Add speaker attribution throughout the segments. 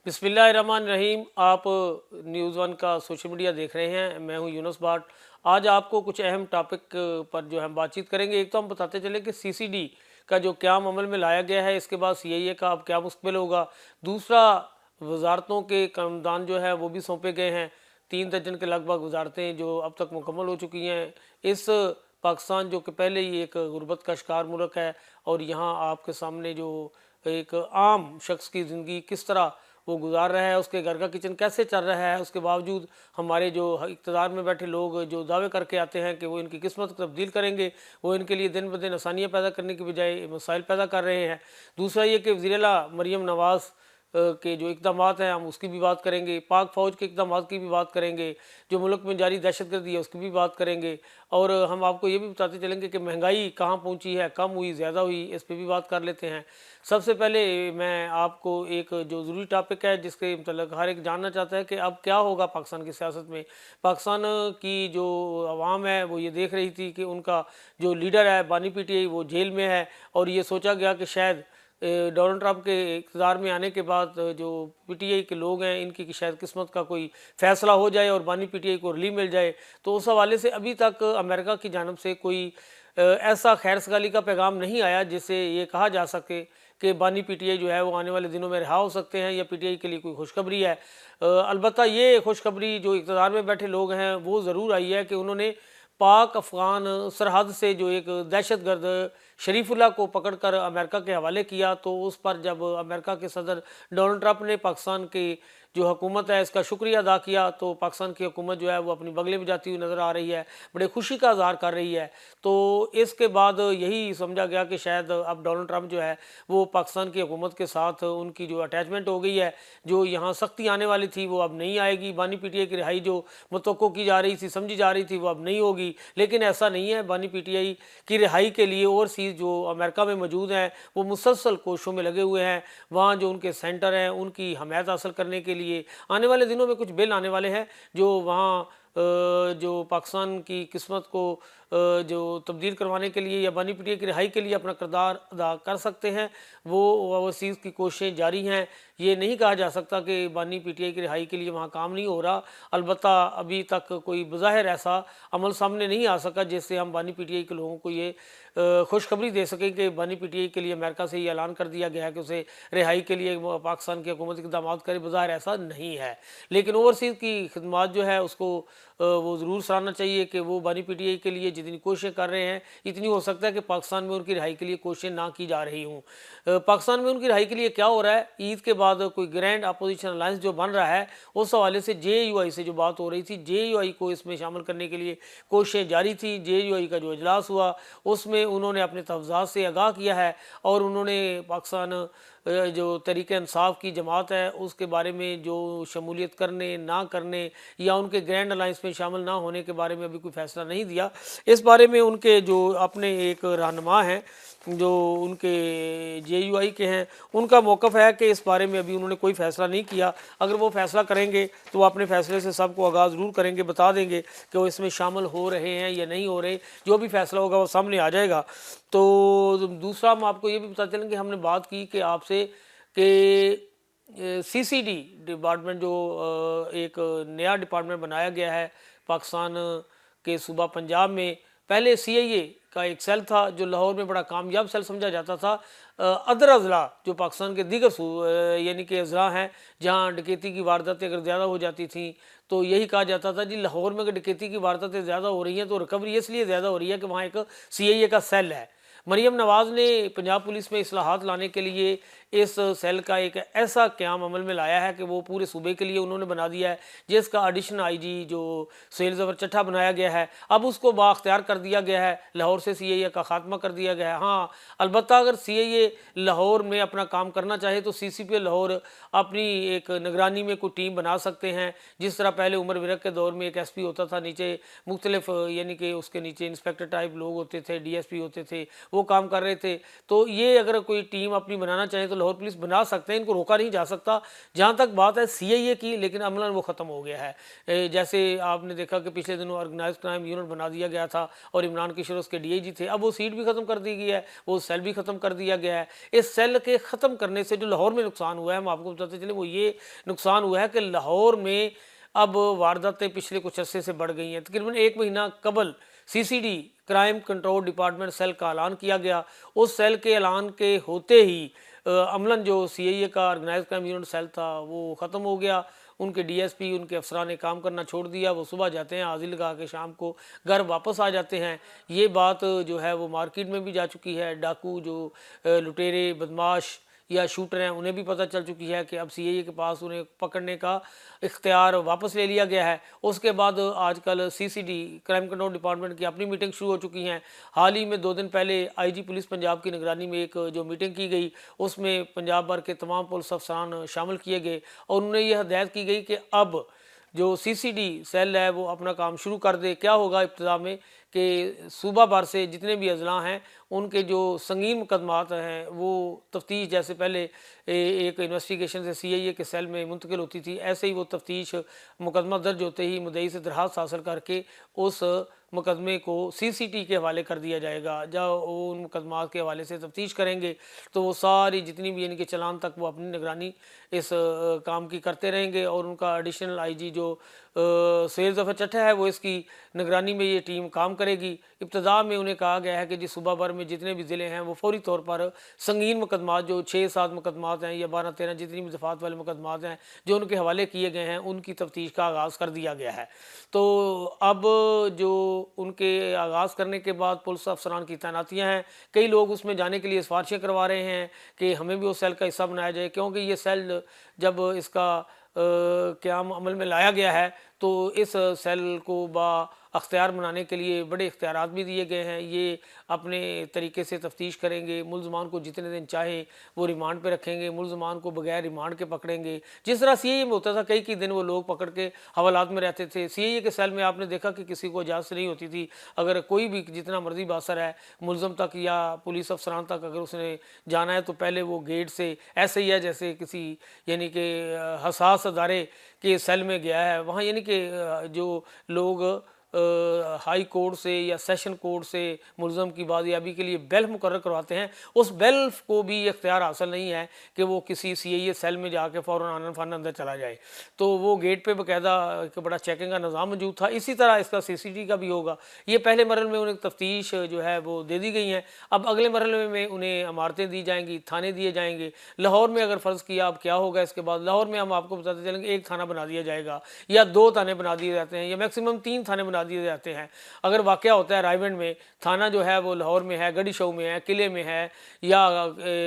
Speaker 1: बिस्मिल्लाहिर्रहमानिर्रहीम। आप news one का सोशल मीडिया देख रहे हैं। मैं हूं यूनुस बाट। आज आपको कुछ अहम टॉपिक पर जो हम बातचीत करेंगे। एक तो हम बताते चले कि सीसीडी का जो क़याम अमल में लाया गया है, इसके बाद सीआईए का अब क्या मुस्तकबिल होगा। दूसरा, वजारतों के कामदान जो है वो भी सौंपे गए हैं। 3 दर्जन के लगभग वजारतें जो अब तक मुकम्मल हो चुकी हैं। इस पाकिस्तान जो कि पहले ही एक गुर्बत का शिकार मुल्क है, और यहाँ आपके सामने जो एक आम शख्स की ज़िंदगी किस तरह वो गुजार रहा है, उसके घर का किचन कैसे चल रहा है, उसके बावजूद हमारे जो इक़्तिदार में बैठे लोग जो दावे करके आते हैं कि वो इनकी किस्मत को तब्दील करेंगे, वो इनके लिए दिन ब दिन आसानियाँ पैदा करने की बजाय मसाइल पैदा कर रहे हैं। दूसरा ये कि वज़ीर आला मरीम नवाज़ के जो इक़दामात हैं हम उसकी भी बात करेंगे। पाक फ़ौज के इक़दामात की भी बात करेंगे। जो मुल्क में जारी दहशतगर्दी है उसकी भी बात करेंगे। और हम आपको ये भी बताते चलेंगे कि महंगाई कहाँ पहुँची है, कम हुई, ज़्यादा हुई, इस पे भी बात कर लेते हैं। सबसे पहले मैं आपको एक जो ज़रूरी टॉपिक है जिसके मतलब हर एक जानना चाहता है कि अब क्या होगा पाकिस्तान की सियासत में। पाकिस्तान की जो अवाम है वो ये देख रही थी कि उनका जो लीडर है बानी पीटीआई वो जेल में है, और ये सोचा गया कि शायद डोनाल्ड ट्रंप के इक़्तिदार में आने के बाद जो पीटीआई के लोग हैं इनकी कि शायद किस्मत का कोई फ़ैसला हो जाए और बानी पीटीआई को रिलीफ मिल जाए। तो उस हवाले से अभी तक अमेरिका की जानिब से कोई ऐसा खैर सगाली का पैगाम नहीं आया जिससे ये कहा जा सके कि बानी पीटीआई जो है वो आने वाले दिनों में रिहा हो सकते हैं या पीटीआई के लिए कोई खुशखबरी है। अलबत्ता ये खुशखबरी जो इक़्तिदार में बैठे लोग हैं वो ज़रूर आई है कि उन्होंने पाक अफ़गान सरहद से जो एक दहशतगर्द शरीफुल्लाह को पकड़कर अमेरिका के हवाले किया, तो उस पर जब अमेरिका के सदर डोनाल्ड ट्रंप ने पाकिस्तान की जो हुकूमत है इसका शुक्रिया अदा किया, तो पाकिस्तान की हुकूमत जो है वो अपनी बगलें बजाती हुई नज़र आ रही है, बड़े खुशी का इज़हार कर रही है। तो इसके बाद यही समझा गया कि शायद अब डोनाल्ड ट्रंप जो है वो पाकिस्तान की हुकूमत के साथ उनकी जो अटैचमेंट हो गई है, जो यहाँ सख्ती आने वाली थी वो अब नहीं आएगी। बानी पीटीआई की रिहाई जो मुतवक्को की जा रही थी, समझी जा रही थी, वो अब नहीं होगी। लेकिन ऐसा नहीं है। बानी पीटीआई की रिहाई के लिए ओवरसीज़ जो अमेरिका में मौजूद हैं वो मुसलसल कोशिशों में लगे हुए हैं। वहाँ जो उनके सेंटर हैं उनकी हमायत हासिल करने के लिए आने वाले दिनों में कुछ बिल आने वाले हैं जो वहाँ जो पाकिस्तान की किस्मत को जो तब्दील करवाने के लिए या बानी पीटीआई की रिहाई के लिए अपना किरदार अदा कर सकते हैं। वो ओवरसीज़ की कोशिशें जारी हैं। ये नहीं कहा जा सकता कि बानी पीटीआई की रिहाई के लिए वहाँ काम नहीं हो रहा। अलबत्ता अभी तक कोई बज़ाहिर ऐसा अमल सामने नहीं आ सका जिससे हम बानी पीटीआई के लोगों को ये खुशखबरी दे सकें कि बानी पीटीआई के लिए अमेरिका से ये ऐलान कर दिया गया है कि उसे रिहाई के लिए पाकिस्तान की हुकूमत इक़दामात करे। बज़ाहिर ऐसा नहीं है, लेकिन ओवरसीज़ की खिदमत जो है उसको वो ज़रूर सराहना चाहिए कि वो बानी पीटीआई के लिए जितनी कोशिशें कर रहे हैं, इतनी हो सकता है कि पाकिस्तान में उनकी रिहाई के लिए कोशिशें ना की जा रही हों। पाकिस्तान में उनकी रिहाई के लिए क्या हो रहा है, ईद के बाद कोई ग्रैंड अपोजिशन अलायंस जो बन रहा है उस हवाले से जेयूआई से जो बात हो रही थी, जेयूआई को इसमें शामिल करने के लिए कोशिशें जारी थी। जेयूआई का जो इजलास हुआ उसमें उन्होंने अपने तफज़ात से आगाह किया है, और उन्होंने पाकिस्तान जो तहरीक इंसाफ की जमात है उसके बारे में जो शमूलियत करने ना करने या उनके ग्रैंड अलायंस में शामिल ना होने के बारे में अभी कोई फ़ैसला नहीं दिया। इस बारे में उनके जो अपने एक रहनुमा हैं जो उनके जेयूआई के हैं, उनका मौक़िफ़ है कि इस बारे में अभी उन्होंने कोई फ़ैसला नहीं किया। अगर वो फ़ैसला करेंगे तो वो अपने फ़ैसले से सबको आगाज़ ज़रूर करेंगे, बता देंगे कि वो इसमें शामिल हो रहे हैं या नहीं हो रहे। जो भी फ़ैसला होगा वो सामने आ जाएगा। तो दूसरा हम आपको ये भी बताते चलें कि हमने बात की कि आपसे कि सीसीडी डिपार्टमेंट जो एक नया डिपार्टमेंट बनाया गया है पाकिस्तान के सूबा पंजाब में। पहले सीआईए का एक सेल था जो लाहौर में बड़ा कामयाब सेल समझा जाता था। अदर अज़ला जो पाकिस्तान के दीगर यानी कि अज़ला हैं जहाँ डकैती की वारदातें अगर ज़्यादा हो जाती थी तो यही कहा जाता था जी लाहौर में अगर डकैती की वारदातें ज़्यादा हो रही हैं तो रिकवरी इसलिए ज़्यादा हो रही है कि वहाँ एक सीआईए का सेल है। मरीम नवाज़ ने पंजाब पुलिस में इस्लाहात लाने के लिए इस सेल का एक ऐसा क़याम अमल में लाया है कि वो पूरे सूबे के लिए उन्होंने बना दिया है, जिसका एडिशनल आईजी जो सुहेल ज़फ़र चट्ठा बनाया गया है। अब उसको बाख्तियार कर दिया गया है, लाहौर से सीआईए का ख़ात्मा कर दिया गया है। हाँ, अलबत्ता अगर सीआईए लाहौर में अपना काम करना चाहे तो सीसीपी लाहौर अपनी एक निगरानी में कोई टीम बना सकते हैं। जिस तरह पहले उमर विरक के दौर में एक एसपी होता था, नीचे मुख्तलिफ यानी कि उसके नीचे इंस्पेक्टर टाइप लोग होते थे, डीएसपी होते थे, वो काम कर रहे थे। तो ये अगर कोई टीम अपनी बनाना चाहे तो लाहौर पुलिस बना सकते हैं, इनको रोका नहीं जा सकता। जहाँ तक बात है सीआईए की, लेकिन अमलन वो ख़त्म हो गया है। जैसे आपने देखा कि पिछले दिनों ऑर्गेनाइज क्राइम यूनिट बना दिया गया था और इमरान किशोर उसके डीआईजी थे, अब वो सीट भी ख़त्म कर दी गई है, वो सेल भी ख़त्म कर दिया गया है। इस सेल के ख़त्म करने से जो लाहौर में नुकसान हुआ है, हम आपको बताते चले, वो ये नुकसान हुआ है कि लाहौर में अब वारदातें पिछले कुछ अरसे से बढ़ गई हैं। तकरीबन 1 महीना कबल CCD crime control department cell का ऐलान किया गया। उस सेल के ऐलान के होते ही अमलन जो सीआईए का ऑर्गेनाइज क्राइम यूनिट सेल था वो ख़त्म हो गया। उनके डीएसपी, उनके अफसरान ने काम करना छोड़ दिया। वो सुबह जाते हैं, हाजिर लगा के शाम को घर वापस आ जाते हैं। ये बात जो है वो मार्केट में भी जा चुकी है। डाकू जो लुटेरे, बदमाश या शूटर हैं, उन्हें भी पता चल चुकी है कि अब सीआईए के पास उन्हें पकड़ने का इख्तियार वापस ले लिया गया है। उसके बाद आजकल सीसीडी क्राइम कंट्रोल डिपार्टमेंट की अपनी मीटिंग शुरू हो चुकी हैं। हाल ही में 2 दिन पहले आईजी पुलिस पंजाब की निगरानी में एक जो मीटिंग की गई, उसमें पंजाब भर के तमाम पुलिस अफसरान शामिल किए गए और उन्हें यह हदायत की गई कि अब जो सीसीडी सेल है वो अपना काम शुरू कर दे। क्या होगा इब्तिदा में कि सूबा भर से जितने भी अजला हैं उनके जो संगीन मुकदमात हैं वो तफ्तीश, जैसे पहले एक इन्वेस्टिगेशन से सीआईए के सेल में मुंतकिल होती थी, ऐसे ही वो तफ्तीश मुकदमा दर्ज होते ही मुद्दई से दरखास्त हासिल करके उस मुकदमे को सीसीटी के हवाले कर दिया जाएगा। जब वो उन मुकदमात के हवाले से तफ्तीश करेंगे तो वो सारी जितनी भी इनके चलान तक वो अपनी निगरानी इस काम की करते रहेंगे और उनका एडिशनल आईजी जो सैयद ज़फ़र चट्टा है वो इसकी निगरानी में ये टीम काम करेगी। इब्तिदा में उन्हें कहा गया है कि जिस सूबा भर में जितने भी ज़िले हैं वो फौरी तौर पर संगीन मुकदमात जो 6-7 मुकदमात हैं या 12-13 जितनी भी दफ़ात वाले मुकदमात हैं जो उनके हवाले किए गए हैं, उनकी तफ्तीश का आगाज़ कर दिया गया है। तो अब जो उनके आगाज़ करने के बाद पुलिस अफसरान की तैनातियाँ हैं, कई लोग उसमें जाने के लिए सिफारिशें करवा रहे हैं कि हमें भी उस सेल का हिस्सा बनाया जाए, क्योंकि ये सेल जब इसका क़याम अमल में लाया गया है तो इस सेल को अख्तियार बनाने के लिए बड़े इख्तियारात भी दिए गए हैं। ये अपने तरीके से तफ्तीश करेंगे, मुल्ज़मान को जितने दिन चाहे वो रिमांड पे रखेंगे, मुल्ज़मान को बगैर रिमांड के पकड़ेंगे। जिस तरह सीआईए में होता था, कई दिन वो लोग पकड़ के हवालात में रहते थे। सीआईए के सेल में आपने देखा कि किसी को इजाज़त नहीं होती थी, अगर कोई भी जितना मर्जी बासर है मुल्ज़म तक या पुलिस अफसरान तक अगर उसने जाना है तो पहले वो गेट से, ऐसे ही है जैसे किसी यानी कि हसास अदारे के सेल में गया है। वहाँ यानी कि जो लोग हाई कोर्ट से या सेशन कोर्ट से मुल्ज़म की बाजियाबी के लिए बेल मुकर्रर करवाते हैं, उस बेल को भी इख्तियार हासिल नहीं है कि वो किसी सीआईए सेल में जाके फ़ौरन आनन फानन अंदर चला जाए। तो वो गेट पे बाकायदा एक बड़ा चेकिंग का निज़ाम मौजूद था। इसी तरह इसका सीसीटी का भी होगा। ये पहले मरहल में उन्हें तफ्तीश जो है वो दे दी गई हैं, अब अगले मरहले में उन्हें इमारतें दी जाएंगी, थाने दिए जाएंगे। लाहौर में अगर फ़र्ज़ किया अब क्या होगा इसके बाद, लाहौर में हम आपको बताते चलेंगे 1 थाना बना दिया जाएगा या 2 थाने बना दिए जाते हैं या मैक्सिमम 3 थाने बना दिए जाते हैं। अगर वाक़या होता है रायबंड में, थाना जो है वो लाहौर में है, गढ़ी शऊ में है, किले में है या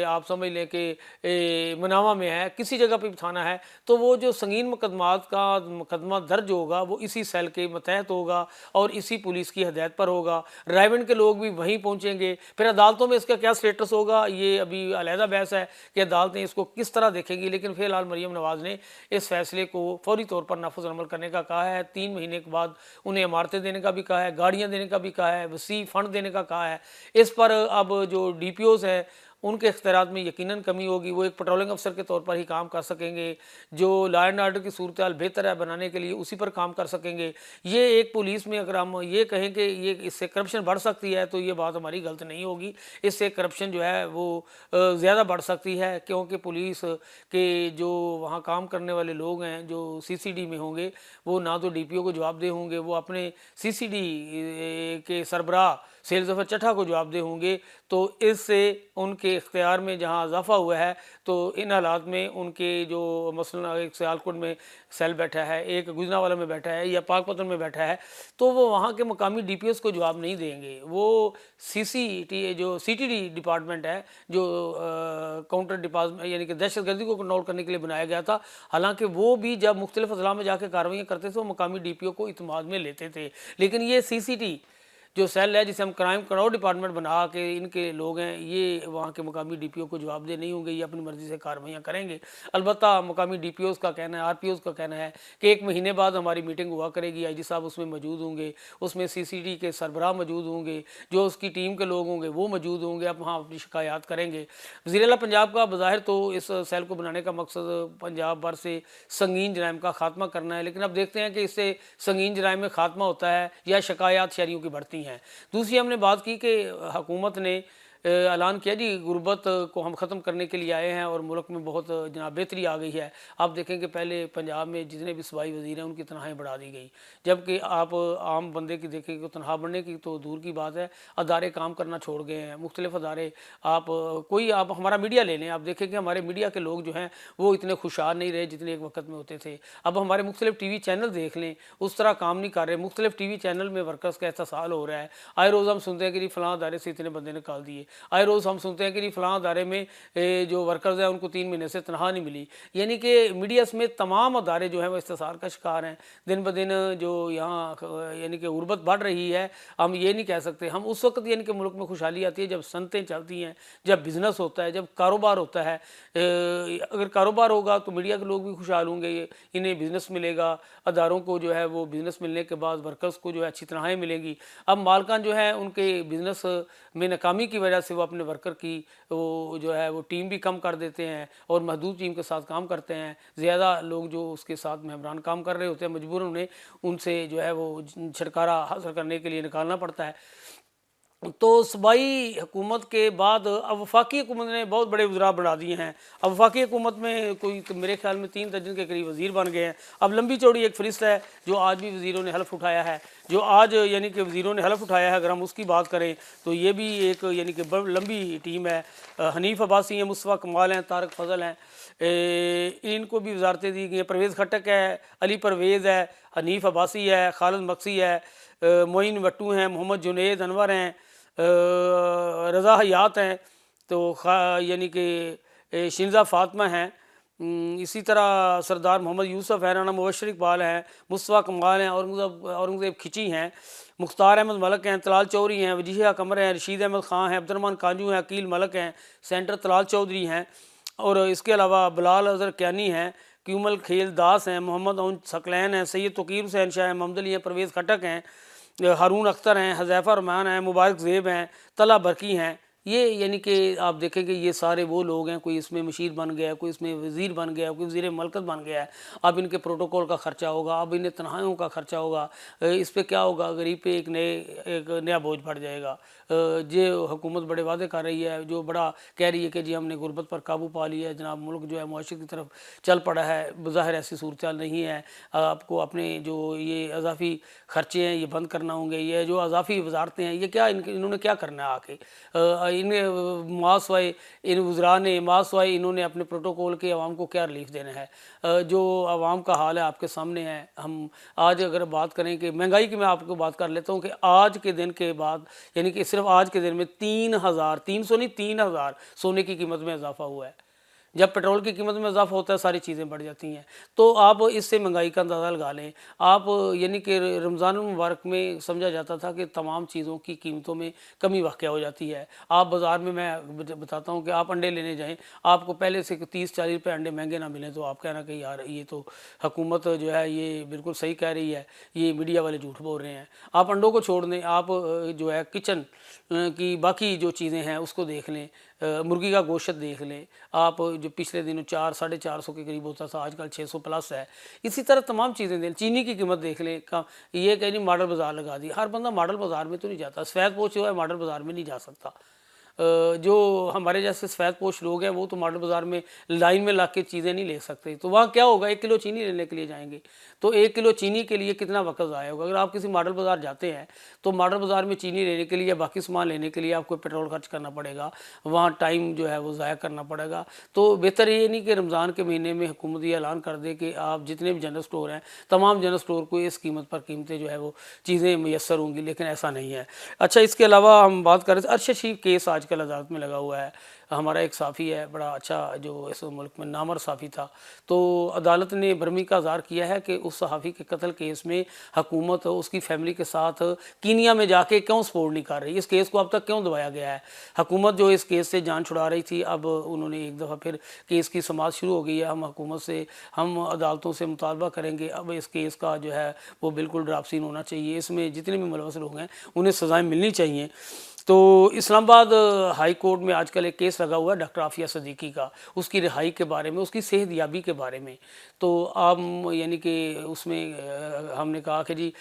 Speaker 1: आप समझ लें कि मनावा में है, किसी जगह पे भी थाना है, तो वो जो संगीन मुकदमात का मुकदमा दर्ज होगा वो इसी सेल के मतहत होगा और इसी पुलिस की हदायत पर होगा। रायबंड के लोग भी वहीं पहुँचेंगे। फिर अदालतों में इसका क्या स्टेटस होगा ये अभी अलहदा बहस है कि अदालतें इसको किस तरह देखेंगी, लेकिन फ़िलहाल मरीम नवाज़ ने इस फैसले को फौरी तौर पर नाफिज़ अमल करने का कहा है। 3 महीने के बाद उन्हें इमारतें देने का भी कहा है, गाड़ियाँ देने का भी कहा है, वसी फंड देने का कहा है। इस पर अब जो डीपीओज़ हैं उनके इख्तियारात में यकीनन कमी होगी। वो एक पेट्रोलिंग अफसर के तौर पर ही काम कर सकेंगे। जो लॉ एंड ऑर्डर की सूरत हाल बेहतर है बनाने के लिए उसी पर काम कर सकेंगे। ये एक पुलिस में अगर हम ये कहें कि ये इससे करप्शन बढ़ सकती है तो ये बात हमारी गलत नहीं होगी। इससे करप्शन जो है वो ज़्यादा बढ़ सकती है, क्योंकि पुलिस के जो वहाँ काम करने वाले लोग हैं जो सीसीडी में होंगे वो ना तो डीपीओ को जवाबदेह होंगे, वो अपने सीसीडी के सरबराह सैयद ज़फ़र चट्टा को जवाबदेह होंगे। तो इससे उनके इख्तियार में जहाँ इजाफा हुआ है तो इन हालात में उनके जो मसलन एक सियालकोट में सेल बैठा है, एक गुजरांवाला में बैठा है या पाकपतन में बैठा है, तो वो वहाँ के मकामी डीपीओस को जवाब नहीं देंगे। वो सीसीटी जो सीटीडी डिपार्टमेंट है जो काउंटर डिपार्टमेंट यानी कि दहशतगर्दी को कंट्रोल करने के लिए बनाया गया था, हालांकि वो भी जब मुख्तलिफ अजला में जाकर कार्रवाइयाँ करते थे वो मकामी डीपीओ को इत्मीनान में लेते थे। लेकिन ये सीसीटी जो सेल है जिसे हम क्राइम कंट्रोल डिपार्टमेंट बना के इनके लोग हैं ये वहाँ के मुकामी डीपीओ को जवाबदेह नहीं होंगे, ये अपनी मर्जी से कार्रवाइयाँ करेंगे। अलबत्ता मुकामी डीपीओज़ का कहना है, आरपीओज़ का कहना है कि 1 महीने बाद हमारी मीटिंग हुआ करेगी, आईजी साहब उसमें मौजूद होंगे, उसमें सीसीडी के सरबराह मौजूद होंगे, जो उसकी टीम के लोग होंगे वो मौजूद होंगे, अब वहाँ अपनी शिकायत करेंगे। वज़ीर आला पंजाब का बज़ाहिर तो इस सेल को बनाने का मकसद पंजाब भर से संगीन जराइम का खात्मा करना है, लेकिन अब देखते हैं कि इससे संगीन जराइम में खात्मा होता है या शिकायत शहरियों की बढ़ती हैं। दूसरी हमने बात की कि हुकूमत ने ऐलान किया जी गुर्बत को हम ख़त्म करने के लिए आए हैं और मुल्क में बहुत जनाब बेहतरी आ गई है। आप देखें कि पहले पंजाब में जितने भी सूबाई वज़ीर हैं उनकी तनख्वाहें बढ़ा दी गई, जबकि आप आम बंदे की देखें कि तनख्वाह बढ़ने की तो दूर की बात है, अदारे काम करना छोड़ गए हैं। मुख्तलिफ अदारे आप हमारा मीडिया ले लें, आप देखें कि हमारे मीडिया के लोग जो हैं वो इतने खुशहाल नहीं रहे जितने एक वक्त में होते थे। अब हमारे मुख्तलिफ टीवी चैनल देख लें, उस तरह काम नहीं कर रहे। मुख्तलिफ टीवी चैनल में वर्कर्स का इस्तेसाल हो रहा है। आए रोज़ हम सुनते हैं कि जी फ़लाँ अदारे से इतने बंदे निकाल दिए, आए रोज़ हम सुनते हैं कि जी फ़लाँ अदारे में जो वर्कर्स हैं उनको 3 महीने से तनख्वाह नहीं मिली। यानी कि मीडिया समेत तमाम अदारे जो हैं वो इस्तिसार का शिकार हैं। दिन ब दिन जो यहाँ यानी कि गुर्बत बढ़ रही है, हम ये नहीं कह सकते। हम उस वक्त यानी कि मुल्क में खुशहाली आती है जब सनतें चलती हैं, जब बिज़नेस होता है, जब कारोबार होता है। अगर कारोबार होगा तो मीडिया के लोग भी खुशहाल होंगे, इन्हें बिज़नेस मिलेगा, अदारों को जो है वो बिज़नेस मिलने के बाद वर्कर्स को जो है अच्छी तनख्वाहें मिलेंगी। अब मालकान जो है उनके बिज़नेस में नाकामी की वजह से वो अपने वर्कर की वो जो है वो टीम भी कम कर देते हैं और महदूद टीम के साथ काम करते हैं। ज़्यादा लोग जो उसके साथ मेहमान काम कर रहे होते हैं मजबूरन उन्हें उनसे जो है वो छुटकारा हासिल करने के लिए निकालना पड़ता है। तो सूबाई हुकूमत के बाद अब वफाकी हुकूमत ने बहुत बड़े वज़रा बढ़ा दिए हैं। अब वफाकी हुकूमत में कोई तो मेरे ख्याल में 3 दर्जन के करीब वज़ीर बन गए हैं। अब लंबी चौड़ी एक फ़हरिस्त है जो आज भी वज़ीरों ने हल्फ़ उठाया है, जो आज यानी कि वज़ीरों ने हल्फ़ उठाया है। अगर हम उसकी बात करें तो ये भी एक यानी कि लंबी टीम है। हनीफ़ अब्बासी हैं, मुस्तफ़ा कमाल हैं, तारक फ़ज़ल हैं, इनको भी वज़ारतें दी गई हैं। परवेज़ खट्टक है, अली परवेज़ है, हनीफ़ अब्बासी है, खालिद मक्सी है, मोइन वट्टू हैं, मोहम्मद जुनैद अनवर हैं, रज़ा हयात हैं, तो यानी कि शिंजा फ़ातिमा हैं, इसी तरह सरदार मोहम्मद यूसुफ है, राना मुबशर इकबाल हैं, मुस्तफ़ा कमाल हैं, औरंगज़ेब खिची हैं, मुख्तार अहमद मलक हैं, तलाल चौधरी हैं, वजीहा कमर हैं, रशीद अहमद ख़ान हैं, अब्दुर्रहमान कांजू हैं, अकील मलक हैं, सेंटर तलाल चौधरी हैं, और इसके अलावा बिलाल अज़हर कैनी हैं, क्यूमल खेल दास हैं, मोहम्मद उन सकलैन हैं, सैयद तकीर हुसैन शाह हैं, मोहम्मद अली हैं, परवेज़ खट्टक हैं, हारून अख्तर हैं, हज़ैफ़ा रहमान हैं, मुबारक ज़ेब हैं, तला बरकी हैं। ये यानी कि आप देखेंगे ये सारे वो लोग हैं, कोई इसमें मशीर बन गया, कोई इसमें वज़ीर बन गया, कोई वज़ीर मलकत बन गया है। अब इनके प्रोटोकॉल का ख़र्चा होगा, अब इन्हें तनख्वाहों का ख़र्चा होगा, इस पे क्या होगा, गरीब पे एक नया बोझ बढ़ जाएगा। जो हुकूमत बड़े वादे कर रही है, जो बड़ा कह रही है कि जी हमने गुर्बत पर काबू पा लिया है, जनाब मुल्क जो है मुआशरे की तरफ चल पड़ा है, बज़ाहिर ऐसी सूरत नहीं है। आपको अपने जो ये अज़ाफ़ी ख़र्चे हैं ये बंद करना होंगे, ये जो अज़ाफ़ी वज़ारतें हैं ये क्या इन्होंने क्या करना है आके, इन्हें मासवाए इन वज़रा ने मासवाए इन्होंने अपने प्रोटोकॉल के अवाम को क्या रिलीफ देना है। जो अवाम का हाल है आपके सामने है। हम आज अगर बात करें कि महंगाई की, मैं आपको बात कर लेता हूँ कि आज के दिन के बाद यानी कि सिर्फ आज के दिन में 3,300 नहीं 3,000 सोने की कीमत में इजाफा हुआ है। जब पेट्रोल की कीमत में इजाफा होता है सारी चीज़ें बढ़ जाती हैं। तो आप इससे महंगाई का अंदाज़ा लगा लें। आप यानी कि रमज़ान मुबारक में समझा जाता था कि तमाम चीज़ों की कीमतों में कमी वाक़या हो जाती है। आप बाज़ार में, मैं बताता हूँ कि आप अंडे लेने जाएँ, आपको पहले से 30-40 रुपये अंडे महंगे ना मिलें तो आप कहना कि यार ये तो हुकूमत जो है ये बिल्कुल सही कह रही है, ये मीडिया वाले झूठ बोल रहे हैं। आप अंडों को छोड़ दें, आप जो है किचन की बाकी जो चीज़ें हैं उसको देख लें, मुर्गी का गोश्त देख लें आप, जो पिछले दिनों 400-450 के करीब होता था आजकल 600 प्लस है। इसी तरह तमाम चीज़ें दें, चीनी की कीमत देख लें, ये कहीं नहीं मॉडल बाज़ार लगा दी। हर बंदा मॉडल बाज़ार में तो नहीं जाता, सफ़ेद पोश जो है मॉडल बाज़ार में नहीं जा सकता। जो हमारे जैसे सफ़ेद पोश लोग हैं वो तो मॉडल बाज़ार में लाइन में ला के चीज़ें नहीं ले सकते। तो वहाँ क्या होगा, 1 किलो चीनी लेने के लिए जाएंगे तो 1 किलो चीनी के लिए कितना वक्त ज़ाया होगा। अगर आप किसी मॉडल बाज़ार जाते हैं तो मॉडल बाज़ार में चीनी लेने के लिए या बाकी सामान लेने के लिए आपको पेट्रोल खर्च करना पड़ेगा, वहाँ टाइम जो है वो ज़ाया करना पड़ेगा। तो बेहतर ये नहीं कि रमज़ान के महीने में हुकूमत ये ऐलान कर दे कि आप जितने भी जनरल स्टोर हैं तमाम जनरल स्टोर को इस कीमत पर कीमतें जो है वो चीज़ें मैसर होंगी, लेकिन ऐसा नहीं है। अच्छा, इसके अलावा हम बात करें अरशद शरीफ केस आज आजकल अदालत में लगा हुआ है। हमारा एक साफ़ी है बड़ा अच्छा जो इस मुल्क में नामवर साफ़ी था, तो अदालत ने भरमी का इज़हार किया है कि उस सहाफ़ी के कत्ल केस में हुकूमत उसकी फैमिली के साथ कीनिया में जाके क्यों सपोर्ट नहीं कर रही, इस केस को अब तक क्यों दबाया गया है। हुकूमत जो इस केस से जान छुड़ा रही थी, अब उन्होंने एक दफ़ा फिर केस की समाअत शुरू हो गई है। हम हुकूमत से, हम अदालतों से मुतालबा करेंगे अब इस केस का जो है वो बिल्कुल ड्राफ्सीन होना चाहिए, इसमें जितने भी मुलवस लोग हैं उन्हें सज़ाएँ मिलनी चाहिए। तो इस्लामाबाद हाई कोर्ट में आजकल एक केस लगा हुआ है डॉक्टर आफिया सिद्दीकी का, उसकी रिहाई के बारे में, उसकी सेहतयाबी के बारे में। तो हम यानी कि उसमें हमने कहा कि जी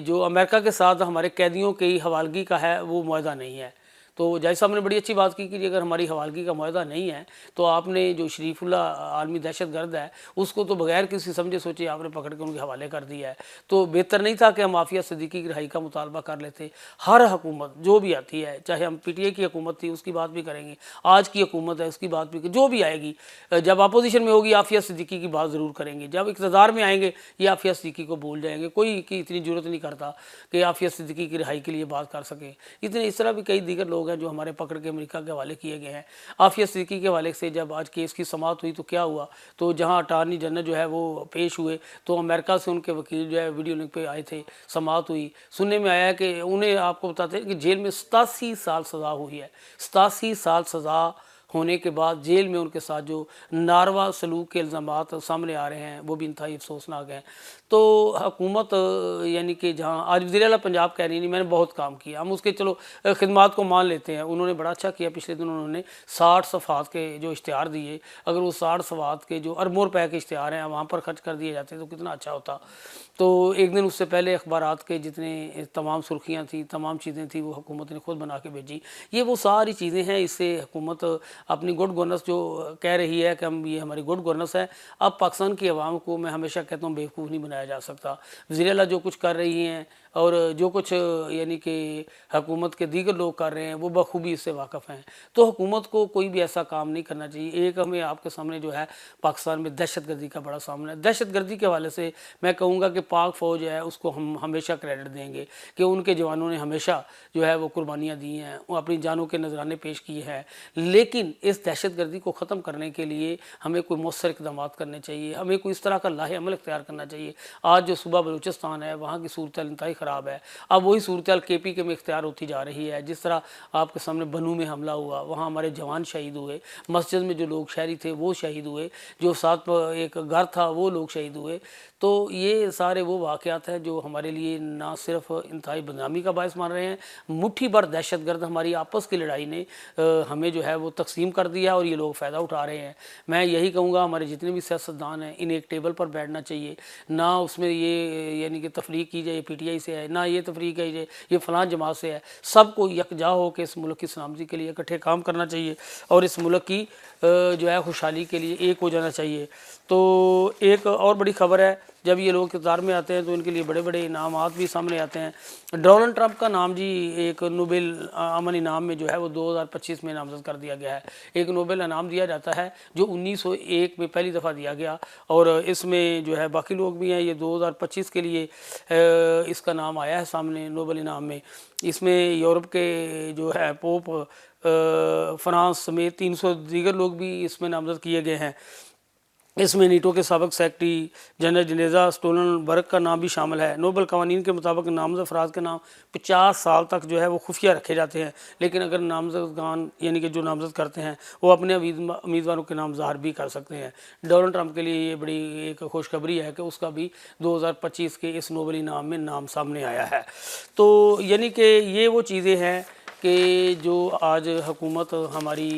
Speaker 1: जो अमेरिका के साथ हमारे कैदियों की हवालगी का है वो मुआहदा नहीं है। तो जज साहब ने बड़ी अच्छी बात की कि अगर हमारी हवालगी का मुआहदा नहीं है तो आपने जो शरीफुल्लाह आलमी दहशतगर्द है उसको तो बगैर किसी समझे सोचे आपने पकड़ के उनके हवाले कर दिया है। तो बेहतर नहीं था कि हम आफिया सिद्दीकी की रिहाई का मुतालबा कर लेते। हर हुकूमत जो भी आती है, चाहे हम पीटीआई की हुकूमत थी उसकी बात भी करेंगे, आज की हुकूमत है उसकी बात भी, जो भी आएगी, जब अपोजिशन में होगी आफिया सिद्दीकी की बात ज़रूर करेंगे, जब इक़्तिदार में आएंगे ये आफिया सिद्दीकी को भूल जाएंगे। कोई की इतनी ज़रूरत नहीं करता कि आफिया सिद्दीकी की रिहाई के लिए बात कर सके। इतने इस तरह भी कई दीगर लोग हैं जो हमारे पकड़ के अमेरिका के हवाले किए गए हैं। आफिया सिद्दीकी के हवाले से जब आज केस की समाअत हुई तो क्या हुआ, तो जहां अटारनी जनरल जो है वो पेश हुए तो अमेरिका से उनके वकील जो है वीडियो लिंक पे आए थे, समाअत हुई। सुनने में आया कि उन्हें, आपको बताते हैं कि जेल में 87 साल सज़ा हुई है। 87 साल सज़ा होने के बाद जेल में उनके साथ जो नारवा सलूक के इल्ज़ामात सामने आ रहे हैं वो भी इंतहाई अफसोसनाक हैं। तो हुकूमत यानी कि जहाँ आज वज़ीर आला पंजाब कह रही नहीं मैंने बहुत काम किया, हम उसके चलो खिदमात को मान लेते हैं, उन्होंने बड़ा अच्छा किया। पिछले दिन उन्होंने 60 सफ़ात के जो इश्तिहार दिए, अगर वो 60 सफ़ात के जो अरबों रुपए के इश्तिहार हैं वहाँ पर खर्च कर दिए जाते तो कितना अच्छा होता। तो एक दिन उससे पहले अखबारात के जितने तमाम सुर्खियाँ थी, तमाम चीज़ें थी वो हुकूमत ने खुद बना के भेजी। ये वो सारी चीज़ें हैं, इससे हुकूमत अपनी गुड गवर्नेंस जो कह रही है कि हम ये हमारी गुड गवर्नेंस है, अब पाकिस्तान की आवाम को मैं हमेशा कहता हूँ बेवकूफ़ नहीं बनाया जा सकता। वज़ीर आला जो कुछ कर रही हैं और जो कुछ यानी कि हुकूमत के दीगर लोग कर रहे हैं वो बखूबी इससे वाकिफ़ हैं। तो हुकूमत को कोई भी ऐसा काम नहीं करना चाहिए। एक हमें आपके सामने जो है पाकिस्तान में दहशतगर्दी का बड़ा सामना है। दहशतगर्दी के हवाले से मैं कहूँगा कि पाक फ़ौज है उसको हम हमेशा क्रेडिट देंगे कि उनके जवानों ने हमेशा जो है वो कुर्बानियाँ दी हैं, वो अपनी जानों के नजराने पेश किए हैं। लेकिन इस दहशतगर्दी को ख़त्म करने के लिए हमें कोई मौसर इक़दाम करने चाहिए, हमें कोई इस तरह का लाहे अमल इख्तियार करना चाहिए। आज जो सूबा बलूचिस्तान है वहाँ की सूरत इंतहाई ख़राब है। अब वही सूरत केपी के में इख्तियार होती जा रही है। जिस तरह आपके सामने बनू में हमला हुआ, वहाँ हमारे जवान शहीद हुए, मस्जिद में जो लोग शहरी थे वो शहीद हुए, जो साथ एक घर था वो लोग शहीद हुए। तो ये सारे वो वाक़यात हैं जो हमारे लिए ना सिर्फ इंतहाई बदनामी का बायस मान रहे हैं, मुट्ठी भर दहशतगर्द हमारी आपस की लड़ाई ने हमें जो है वो तकसीम कर दिया और ये लोग फ़ायदा उठा रहे हैं। मैं यही कहूँगा हमारे जितने भी सियासतदान हैं इन्हें एक टेबल पर बैठना चाहिए, ना उसमें ये यानी कि तफरीक की जाए पीटीआई से है, ना ये तफरीक की जाए ये फ़लाँ जमात से है। सबको यकजा हो के इस मुल्क की सलामती के लिए इकट्ठे काम करना चाहिए और इस मुल्क की जो है खुशहाली के लिए एक हो जाना चाहिए। तो एक और बड़ी ख़बर है, जब ये लोग इक़्तिदार में आते हैं तो इनके लिए बड़े बड़े इनामात भी सामने आते हैं। डोनाल्ड ट्रंप का नाम जी एक नोबेल अमन इनाम में जो है वो 2025 में नामज़द कर दिया गया है। एक नोबेल इनाम दिया जाता है जो 1901 में पहली दफ़ा दिया गया और इसमें जो है बाकी लोग भी हैं। ये 2025 के लिए इसका नाम आया है सामने नोबेल इनाम में। इसमें यूरोप के जो है पोप फ्रांस समेत 300 दीगर लोग भी इसमें नामज़द किए गए हैं। इसमें नीटो के साबिक़ सेक्रेटरी जनरल जनेजा स्टोलनबर्ग का नाम भी शामिल है। नोबल कवानीन के मुताबिक नामज़द अफराद के नाम 50 साल तक जो है वो खुफिया रखे जाते हैं, लेकिन अगर नामज़दगान यानी कि जो नामज़द करते हैं वो अपने उम्मीदवारों के नाम ज़ाहिर भी कर सकते हैं। डोनाल्ड ट्रंप के लिए ये बड़ी एक खुशखबरी है कि उसका भी 2025 के इस नोबल इनाम में नाम सामने आया है। तो यानी कि ये वो चीज़ें हैं कि जो आज हुकूमत हमारी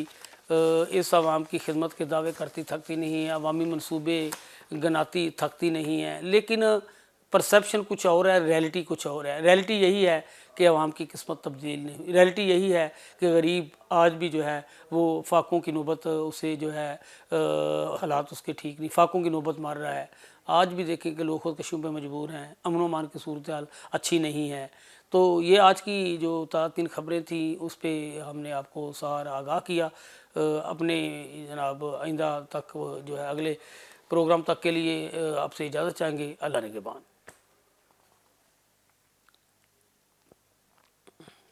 Speaker 1: इस आवाम की खिदमत के दावे करती थकती नहीं है, अवामी मनसूबे गनाती थकती नहीं है, लेकिन परसेप्शन कुछ और है, रियलिटी कुछ और है। रियलिटी यही है कि अवाम की किस्मत तब्दील नहीं हुई। रियलिटी यही है कि गरीब आज भी जो है वो फाकों की नौबत उसे जो है हालात उसके ठीक नहीं, फाकों की नौबत मार रहा है। आज भी देखें कि लोग खुदकशियों पर मजबूर हैं, अमन व अमान की सूरत हाल अच्छी नहीं है। तो ये आज की जो 3 खबरें थी उस पर हमने आपको सारा आगाह किया। अपने जनाब आइंदा तक जो है अगले प्रोग्राम तक के लिए आपसे इजाज़त चाहेंगे। अल्लाह ने के बाद।